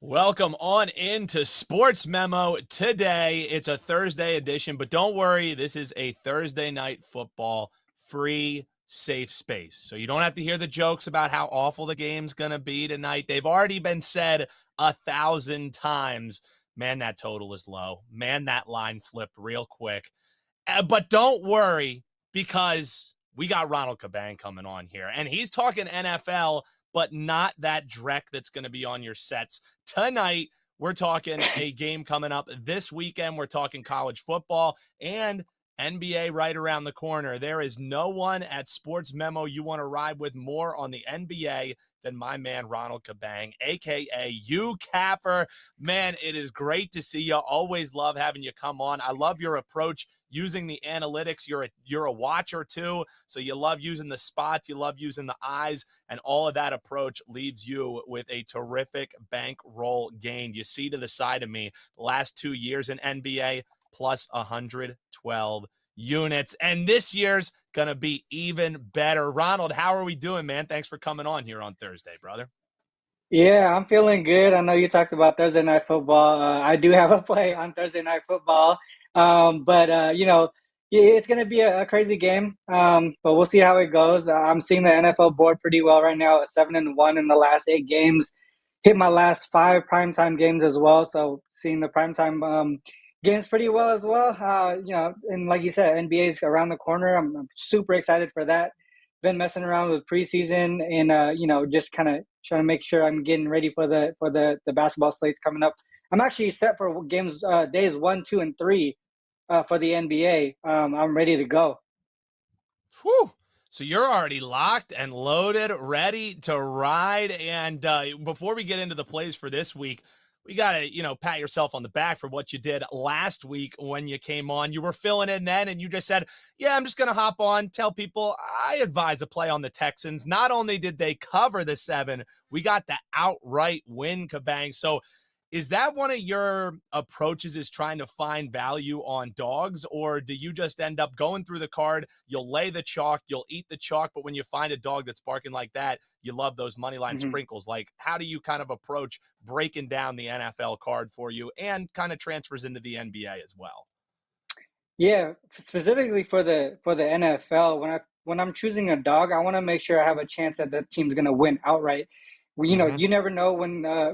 Welcome on into Sports Memo Today. It's a Thursday edition, but don't worry, this is a Thursday night football free safe space. So you don't have to hear the jokes about how awful the game's going to be tonight. They've already been said 1,000 times. Man, that total is low. Man, that line flipped real quick. But don't worry, because we got Ronald Cabang coming on here, and he's talking NFL, but not that dreck that's going to be on your sets tonight. We're talking a game coming up this weekend. We're talking college football and NBA right around the corner. There is no one at Sports Memo you want to ride with more on the NBA than my man Ronald Cabang, a.k.a. You Capper. Man, it is great to see you. Always love having you come on. I love your approach using the analytics. You're a watcher too, so you love using the spots, you love using the eyes, and all of that approach leaves you with a terrific bankroll gain. You see to the side of me, the last 2 years in NBA, plus 112 units, and this year's gonna be even better. Ronald, how are we doing, man? Thanks for coming on here on Thursday, brother. Yeah, I'm feeling good. I know you talked about Thursday night football. I do have a play on Thursday night football. It's going to be a crazy game. But we'll see how it goes. I'm seeing the NFL board pretty well right now at 7-1 in the last 8 games. Hit my last 5 primetime games as well. So seeing the primetime games pretty well as well. And like you said, NBA is around the corner. I'm super excited for that. Been messing around with preseason and just kind of trying to make sure I'm getting ready for the basketball slates coming up. I'm actually set for games days 1, 2, and 3 for the NBA. I'm ready to go. Whew. So you're already locked and loaded, ready to ride. And before we get into the plays for this week, we got to, pat yourself on the back for what you did last week when you came on. You were filling in then, and you just said, yeah, I'm just going to hop on, tell people I advise a play on the Texans. Not only did they cover the 7, we got the outright win, Cabang. So is that one of your approaches, is trying to find value on dogs, or do you just end up going through the card, you'll lay the chalk, you'll eat the chalk, but when you find a dog that's barking like that, you love those money line Mhm. sprinkles? Like, how do you kind of approach breaking down the NFL card for you, and kind of transfers into the NBA as well? Yeah, specifically for the NFL, when I'm choosing a dog, I want to make sure I have a chance that the team's going to win outright. Well, Mm-hmm. you never know when a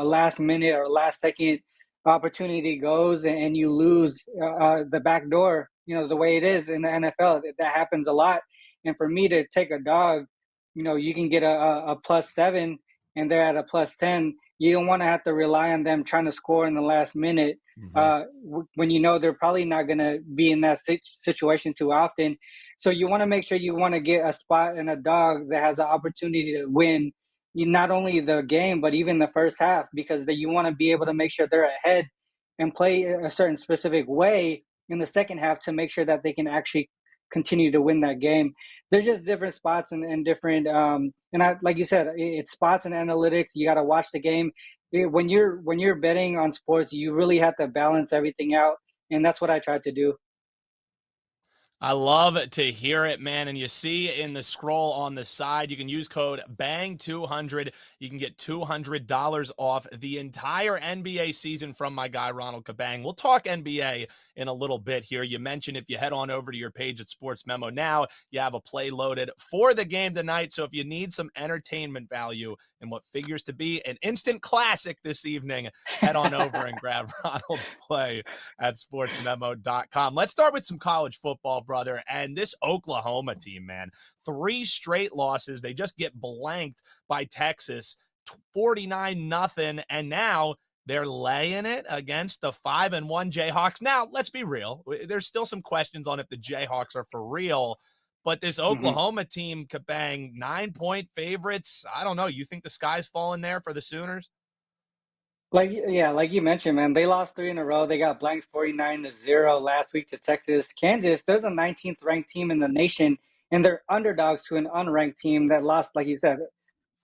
last minute or last second opportunity goes and you lose the back door. The way it is in the NFL, that happens a lot. And for me to take a dog, you can get a +7 and they're at a +10. You don't want to have to rely on them trying to score in the last minute Mm-hmm. when they're probably not going to be in that situation too often. So you want to make sure you want to get a spot in a dog that has the opportunity to win not only the game, but even the first half, because you want to be able to make sure they're ahead and play a certain specific way in the second half to make sure that they can actually continue to win that game. There's just different spots and different, like you said, it's spots and analytics. You got to watch the game when you're betting on sports, you really have to balance everything out, and that's what I tried to do. I love to hear it, man. And you see in the scroll on the side, you can use code BANG200. You can get $200 off the entire NBA season from my guy, Ronald Cabang. We'll talk NBA in a little bit here. You mentioned if you head on over to your page at Sports Memo now, you have a play loaded for the game tonight. So if you need some entertainment value in what figures to be an instant classic this evening, head on over and grab Ronald's play at sportsmemo.com. Let's start with some college football, brother. And this Oklahoma team, man, 3 straight losses. They just get blanked by Texas, 49-0. And now they're laying it against the 5-1 Jayhawks. Now, let's be real. There's still some questions on if the Jayhawks are for real. But this Mhm. Oklahoma team, Cabang, 9-point favorites. I don't know. You think the sky's falling there for the Sooners? Like you mentioned, man, they lost 3 in a row. They got blanked 49-0 last week to Texas. Kansas, they're the 19th ranked team in the nation, and they're underdogs to an unranked team that lost, like you said,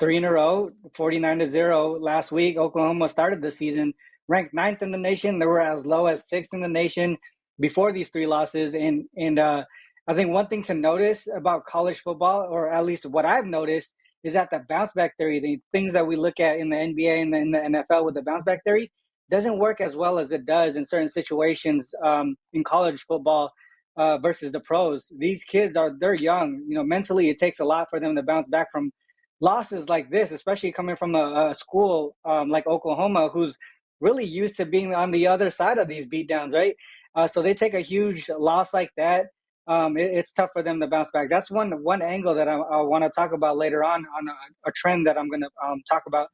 3 in a row, 49-0 last week. Oklahoma started the season ranked ninth in the nation. They were as low as sixth in the nation before these 3 losses. And I think one thing to notice about college football, or at least what I've noticed, is that the bounce back theory, the things that we look at in the NBA and in the NFL with the bounce back theory, doesn't work as well as it does in certain situations in college football versus the pros. These kids they're young. Mentally, it takes a lot for them to bounce back from losses like this, especially coming from a school like Oklahoma, who's really used to being on the other side of these beatdowns, right? So they take a huge loss like that. It's tough for them to bounce back. That's one angle that I want to talk about later on a trend that I'm going to talk about.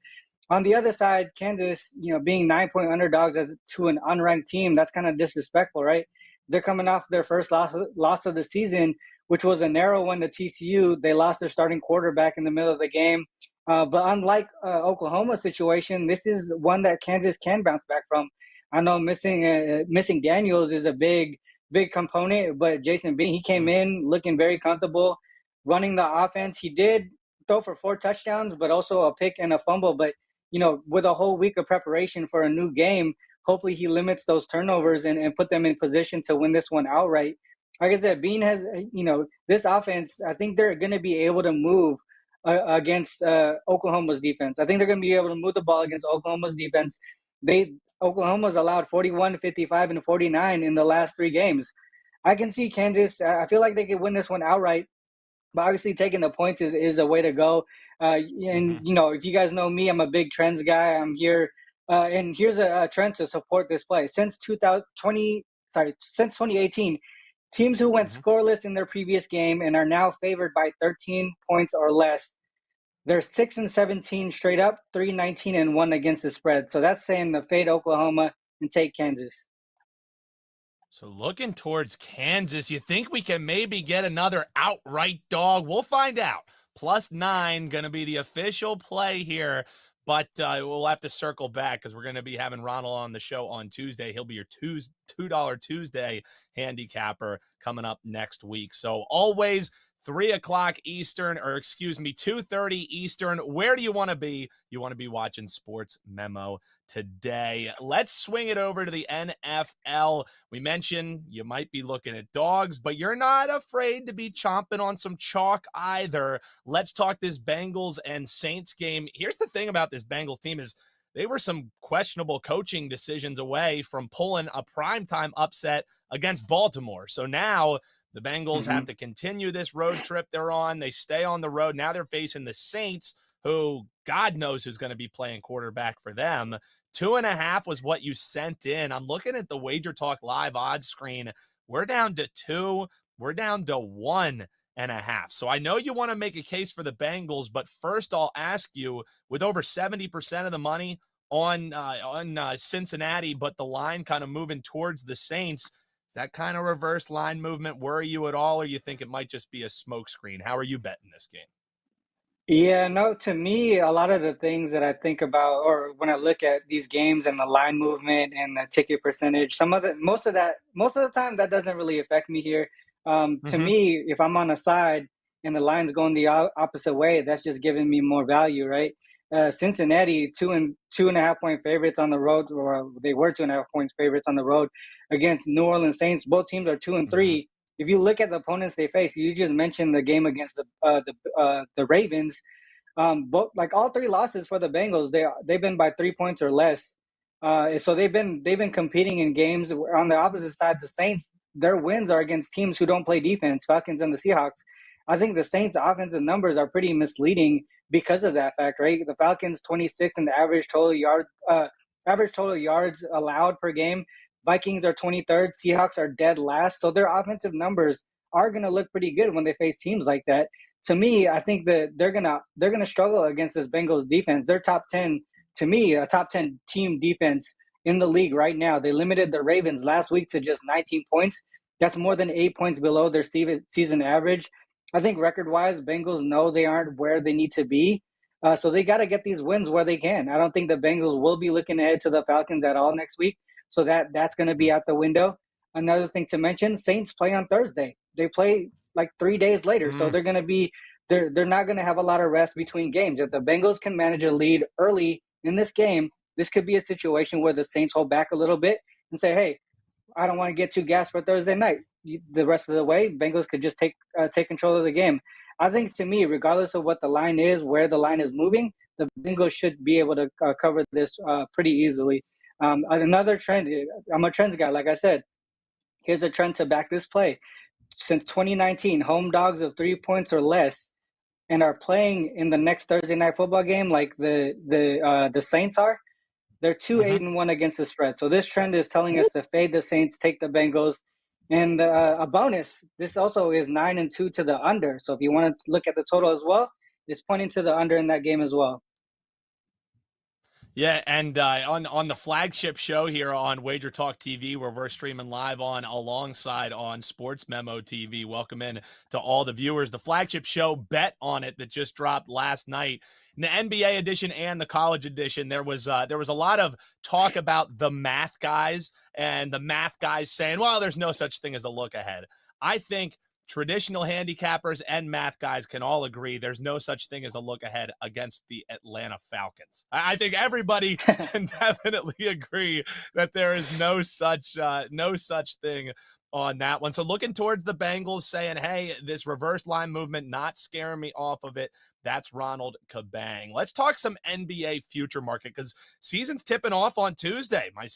On the other side, Kansas, being 9-point underdogs to an unranked team, that's kind of disrespectful, right? They're coming off their first loss of the season, which was a narrow one to TCU. They lost their starting quarterback in the middle of the game. But unlike Oklahoma's situation, this is one that Kansas can bounce back from. I know missing Daniels is a big component, but Jason Bean, he came in looking very comfortable, running the offense. He did throw for 4 touchdowns, but also a pick and a fumble. But with a whole week of preparation for a new game, hopefully he limits those turnovers and put them in position to win this one outright. Like I said, Bean has, this offense, I think they're going to be able to move against Oklahoma's defense. I think they're going to be able to move the ball against Oklahoma's defense. Oklahoma's allowed 41, 55, and 49 in the last 3 games. I can see Kansas. I feel like they could win this one outright. But obviously, taking the points is a way to go. And if you guys know me, I'm a big trends guy. I'm here, and here's a trend to support this play. Since 2018, teams who went scoreless in their previous game and are now favored by 13 points or less, they're 6-17 straight up, 3-19-1 against the spread. So that's saying to fade Oklahoma and take Kansas. So looking towards Kansas, you think we can maybe get another outright dog? We'll find out. +9 going to be the official play here, but we'll have to circle back because we're going to be having Ronald on the show on Tuesday. He'll be your $2 Tuesday handicapper coming up next week. So always 3 o'clock Eastern, or excuse me, 2:30 Eastern. Where do you want to be? You want to be watching Sports Memo Today. Let's swing it over to the NFL. We mentioned you might be looking at dogs, but you're not afraid to be chomping on some chalk either. Let's talk this Bengals and Saints game. Here's the thing about this Bengals team is they were some questionable coaching decisions away from pulling a primetime upset against Baltimore. So now the Bengals have to continue this road trip they're on. They stay on the road. Now they're facing the Saints, who God knows who's going to be playing quarterback for them. 2.5 was what you sent in. I'm looking at the Wager Talk Live odds screen. We're down to 2. We're down to 1.5. So I know you want to make a case for the Bengals, but first I'll ask you, with over 70% of the money on Cincinnati, but the line kind of moving towards the Saints, is that kind of reverse line movement worry you at all, or you think it might just be a smokescreen? How are you betting this game? Yeah, no, to me, a lot of the things that I think about, or when I look at these games and the line movement and the ticket percentage, most of the time, that doesn't really affect me here. To me, if I'm on a side and the line's going the opposite way, that's just giving me more value, right? Cincinnati, 2.5 point favorites on the road, or they were 2.5 points favorites on the road against New Orleans Saints. Both teams are 2-3. If you look at the opponents they face, you just mentioned the game against the Ravens. Both, like, all 3 losses for the Bengals, they've been by 3 points or less. So they've been competing in games. On the opposite side, the Saints, their wins are against teams who don't play defense, Falcons and the Seahawks. I think the Saints' offensive numbers are pretty misleading because of that fact, right? The Falcons 26 in the average total yards allowed per game. Vikings are 23rd. Seahawks are dead last. So their offensive numbers are going to look pretty good when they face teams like that. To me, I think that they're gonna struggle against this Bengals defense. They're top 10, to me, a top 10 team defense in the league right now. They limited the Ravens last week to just 19 points. That's more than 8 points below their season average. I think record-wise, Bengals know they aren't where they need to be. So they got to get these wins where they can. I don't think the Bengals will be looking ahead to the Falcons at all next week. So that's going to be out the window. Another thing to mention, Saints play on Thursday. They play like 3 days later. So they're not going to have a lot of rest between games. If the Bengals can manage a lead early in this game, this could be a situation where the Saints hold back a little bit and say, hey, I don't want to get too gassed for Thursday night. The rest of the way, Bengals could just take control of the game. I think, to me, regardless of what the line is, where the line is moving, the Bengals should be able to cover this pretty easily. Another trend, I'm a trends guy, like I said. Here's a trend to back this play. Since 2019, home dogs of 3 points or less and are playing in the next Thursday night football game, like the Saints are, they're 2-8-1 against the spread. So this trend is telling us to fade the Saints, take the Bengals. And a bonus, this also is 9-2 to the under. So if you want to look at the total as well, it's pointing to the under in that game as well. Yeah, and on the flagship show here on Wager Talk TV, where we're streaming live on alongside on SportsMemo TV. Welcome in to all the viewers. The flagship show Bet on It that just dropped last night. In the NBA edition and the college edition, there was a lot of talk about the math guys and the math guys saying, well, there's no such thing as a look ahead. I think traditional handicappers and math guys can all agree there's no such thing as a look ahead against the Atlanta Falcons. I think everybody can definitely agree that there is no such thing on that one. So looking towards the Bengals, saying, hey, this reverse line movement, not scaring me off of it. That's Ronald Cabang. Let's talk some NBA future market, because season's tipping off on Tuesday. My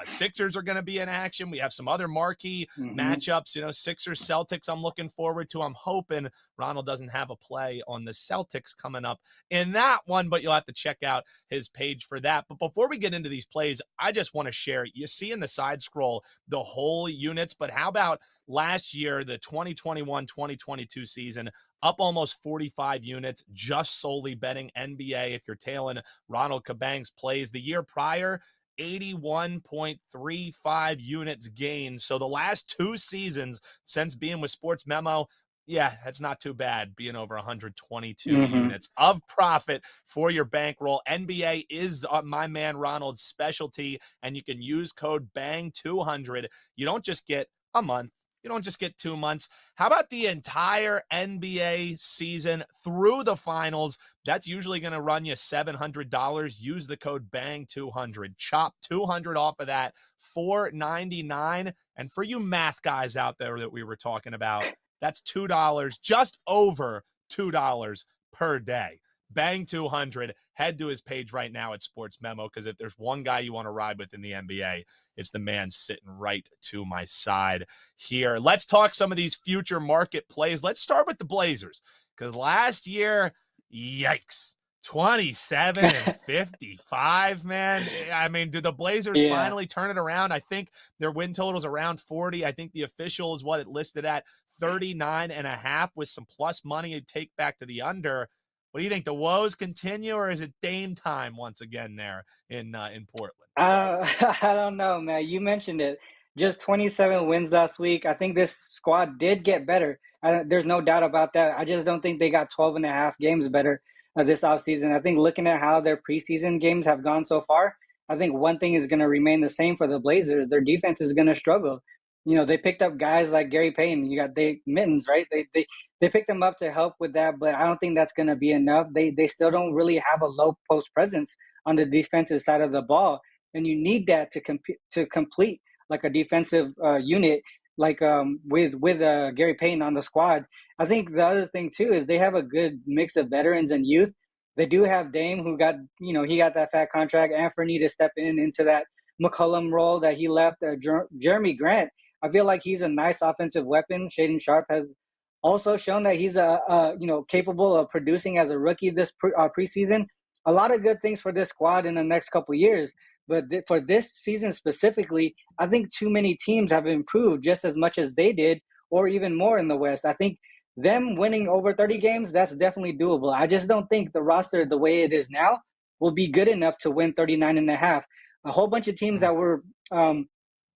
Sixers are going to be in action. We have some other marquee matchups, Sixers, Celtics I'm looking forward to. I'm hoping Ronald doesn't have a play on the Celtics coming up in that one, but you'll have to check out his page for that. But before we get into these plays, I just want to share, you see in the side scroll the whole units, but how about last year, the 2021-2022 season, up almost 45 units, just solely betting NBA if you're tailing Ronald Cabang's plays. The year prior, 81.35 units gained. So the last two seasons since being with SportsMemo, yeah, that's not too bad, being over 122 units of profit for your bankroll. NBA is my man Ronald's specialty, and you can use code BANG200. You don't just get a month. You don't just get 2 months. How about the entire NBA season through the finals? That's usually going to run you $700. Use the code BANG200. Chop $200 off of that, $499. And for you math guys out there that we were talking about, that's $2, just over $2 per day. Bang 200. Head to his page right now at SportsMemo, because if there's one guy you want to ride with in the NBA, it's the man sitting right to my side here. Let's talk some of these future market plays. Let's start with the Blazers, because last year, yikes, 27-55, man. I mean, do the Blazers finally turn it around? I think their win total is around 40. I think the official is what it listed at, 39.5, with some plus money to take back to the under. What do you think? The woes continue, or is it Dame time once again there in Portland? I don't know, man. You mentioned it. Just 27 wins last week. I think this squad did get better. There's no doubt about that. I just don't think they got 12 and a half games better this offseason. I think looking at how their preseason games have gone so far, I think one thing is going to remain the same for the Blazers. Their defense is going to struggle. They picked up guys like Gary Payton. You got Dave Mittens, right? They picked them up to help with that, but I don't think that's going to be enough. They still don't really have a low post presence on the defensive side of the ball, and you need that to complete like a defensive unit, like with Gary Payton on the squad. I think the other thing too is they have a good mix of veterans and youth. They do have Dame, who got he got that fat contract, and Anthony to step into that McCollum role that he left. Jeremy Grant, I feel like he's a nice offensive weapon. Shaden Sharp has also shown that he's capable of producing as a rookie this preseason. A lot of good things for this squad in the next couple of years. But for this season specifically, I think too many teams have improved just as much as they did, or even more in the West. I think them winning over 30 games, that's definitely doable. I just don't think the roster, the way it is now, will be good enough to win 39 and a half. A whole bunch of teams that were in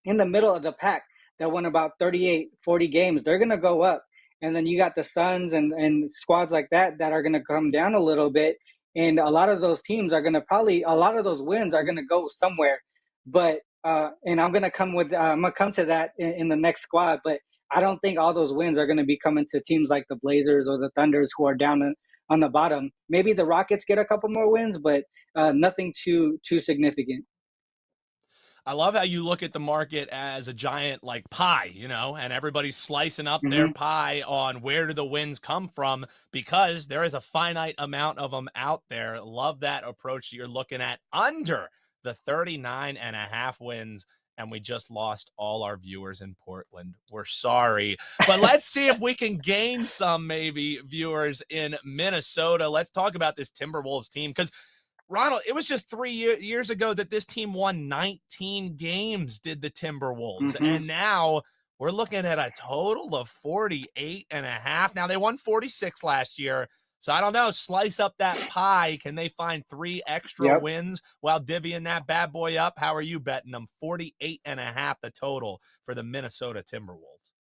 the middle of the pack that won about 38, 40 games, they're going to go up. And then you got the Suns and squads like that are going to come down a little bit. And a lot of those teams are going to a lot of those wins are going to go somewhere. But, and I'm going to come to that in the next squad. But I don't think all those wins are going to be coming to teams like the Blazers or the Thunders, who are down on the bottom. Maybe the Rockets get a couple more wins, but nothing too significant. I love how you look at the market as a giant like pie, and everybody's slicing up their Hmm. pie on where do the wins come from, because there is a finite amount of them out there. Love that approach you're looking at under the 39.5 wins. And we just lost all our viewers in Portland. We're sorry. But let's see if we can gain some maybe viewers in Minnesota. Let's talk about this Timberwolves team, because Ronald, it was just 3 years ago that this team won 19 games, did the Timberwolves. Hmm. And now we're looking at a total of 48.5. Now, they won 46 last year. So I don't know, slice up that pie. Can they find 3 extra Yep. wins while divvying that bad boy up? How are you betting them? 48.5 the total for the Minnesota Timberwolves.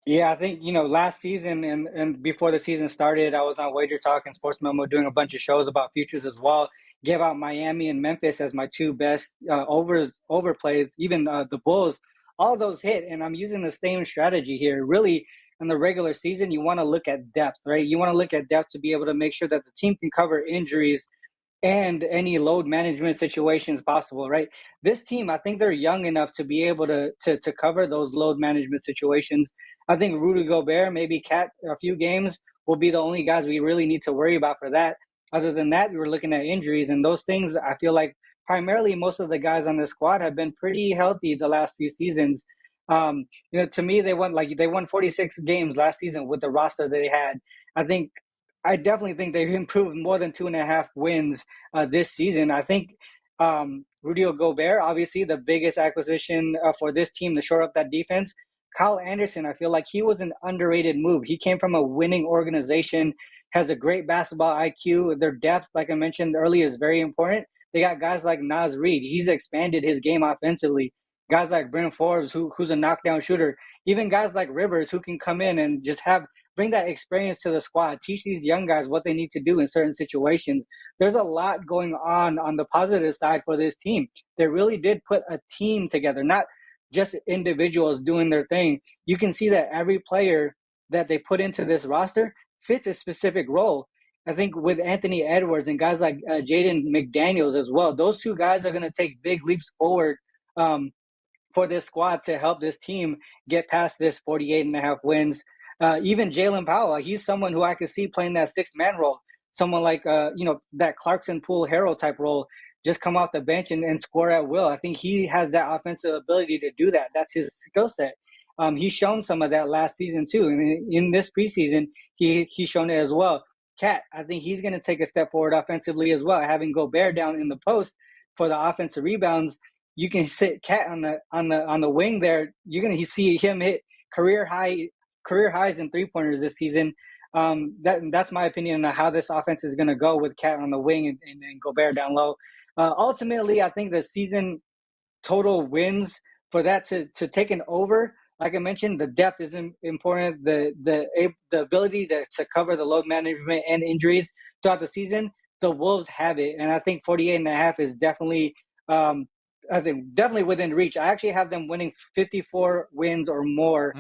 Yeah, I think, last season and before the season started, I was on Wager Talk and Sports Memo doing a bunch of shows about futures as well. Gave out Miami and Memphis as my 2 best overplays, even the Bulls. All those hit, and I'm using the same strategy here. Really, in the regular season, you want to look at depth, right? You want to look at depth to be able to make sure that the team can cover injuries and any load management situations possible, right? This team, I think they're young enough to be able to cover those load management situations. I think Rudy Gobert, maybe Cat, a few games will be the only guys we really need to worry about for that. Other than that, we were looking at injuries and those things. I feel like primarily most of the guys on the squad have been pretty healthy the last few seasons. To me, they won 46 games last season with the roster that they had. I think I definitely think they've improved more than 2.5 wins this season. I think Rudy Gobert, obviously the biggest acquisition for this team to shore up that defense. Kyle Anderson, I feel like he was an underrated move. He came from a winning organization, has a great basketball IQ. Their depth, like I mentioned earlier, is very important. They got guys like Naz Reid. He's expanded his game offensively. Guys like Bryn Forbes, who's a knockdown shooter. Even guys like Rivers, who can come in and just bring that experience to the squad, teach these young guys what they need to do in certain situations. There's a lot going on the positive side for this team. They really did put a team together, not just individuals doing their thing. You can see that every player that they put into this roster fits a specific role. I think with Anthony Edwards and guys like Jaden McDaniels as well, those 2 guys are going to take big leaps forward for this squad to help this team get past this 48.5 wins. Even Jalen Powell, he's someone who I could see playing that 6-man role. Someone like, that Clarkson Poole Harrell type role, just come off the bench and score at will. I think he has that offensive ability to do that. That's his skill set. He's shown some of that last season too. And in this preseason, he's shown it as well. Cat, I think he's going to take a step forward offensively as well. Having Gobert down in the post for the offensive rebounds, you can sit Cat on the wing there. You're going to see him hit career highs in 3-pointers this season. That's my opinion on how this offense is going to go with Cat on the wing and Gobert down low. Ultimately, I think the season total wins for that to take an over. Like I mentioned, the depth is important. The ability to cover the load management and injuries throughout the season. The Wolves have it, and I think 48.5 is definitely definitely within reach. I actually have them winning 54 wins or more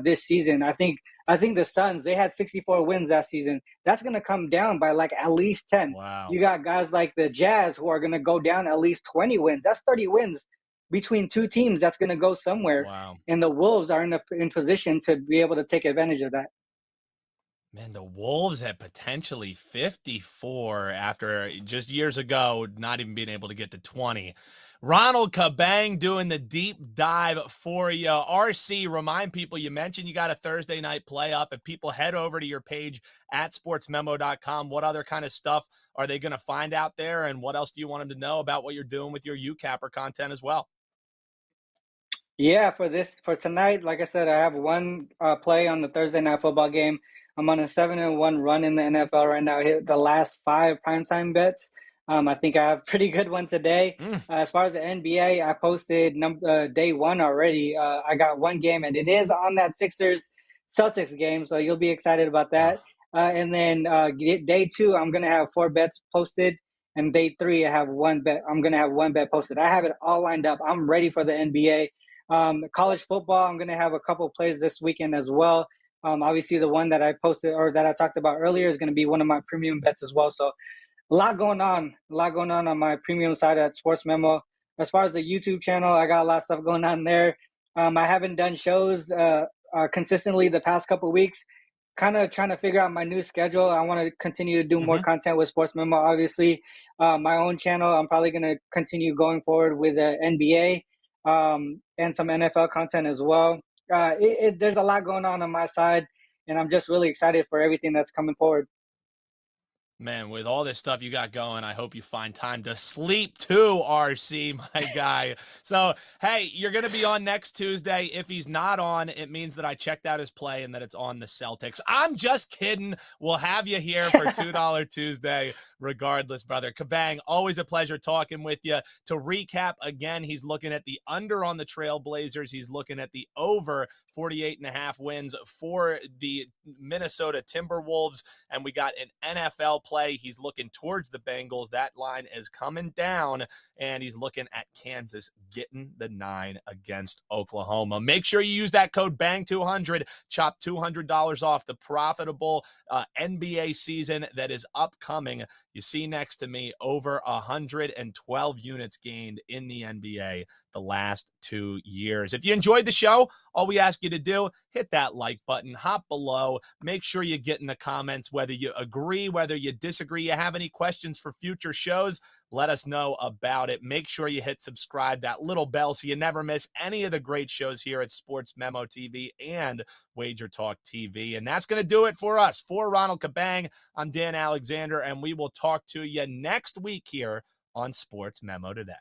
this season. I think the Suns, they had 64 wins that season. That's going to come down by like at least 10. Wow. You got guys like the Jazz who are going to go down at least 20 wins. That's 30 wins between 2 teams. That's going to go somewhere. Wow. And the Wolves are in position to be able to take advantage of that. Man, the Wolves had potentially 54 after just years ago not even being able to get to 20. Ronald Cabang doing the deep dive for you. RC, remind people, you mentioned you got a Thursday night play up. If people head over to your page at sportsmemo.com, what other kind of stuff are they going to find out there? And what else do you want them to know about what you're doing with your UCapper content as well? Yeah, for tonight, like I said, I have one play on the Thursday night football game. I'm on a 7-1 run in the NFL right now. I hit the last 5 primetime bets. I think I have a pretty good one today. As far as the NBA, I posted day 1 already. I got one game, and it is on that Sixers Celtics game, so you'll be excited about that. And then day 2, I'm gonna have 4 bets posted, and day 3, I have 1 bet. I'm gonna have 1 bet posted. I have it all lined up. I'm ready for the NBA. College football, I'm gonna have a couple plays this weekend as well. Obviously, the one that I posted or that I talked about earlier is going to be one of my premium bets as well. So a lot going on my premium side at Sports Memo. As far as the YouTube channel, I got a lot of stuff going on there. I haven't done shows consistently the past couple weeks, kind of trying to figure out my new schedule. I want to continue to do more Hmm. content with Sports Memo, obviously. My own channel, I'm probably going to continue going forward with the NBA and some NFL content as well. There's a lot going on my side, and I'm just really excited for everything that's coming forward. Man, with all this stuff you got going, I hope you find time to sleep too, RC, my guy. So, hey, you're going to be on next Tuesday. If he's not on, it means that I checked out his play and that it's on the Celtics. I'm just kidding. We'll have you here for $2 Tuesday, regardless, brother. Cabang, always a pleasure talking with you. To recap, again, he's looking at the under on the Trailblazers. He's looking at the over 48.5 wins for the Minnesota Timberwolves. And we got an NFL play. He's looking towards the Bengals. That line is coming down, and he's looking at Kansas getting the 9 against Oklahoma. Make sure you use that code BANG200. Chop $200 off the profitable NBA season that is upcoming. You see next to me, over 112 units gained in the NBA the last 2 years. If you enjoyed the show, all we ask you to do, hit that like button, hop below, make sure you get in the comments whether you agree, whether you disagree, you have any questions for future shows, let us know about it. Make sure you hit subscribe, that little bell, so you never miss any of the great shows here at Sports Memo TV and Wager Talk TV. And that's going to do it for us. For Ronald Cabang, I'm Dan Alexander, and we will talk to you next week here on Sports Memo Today.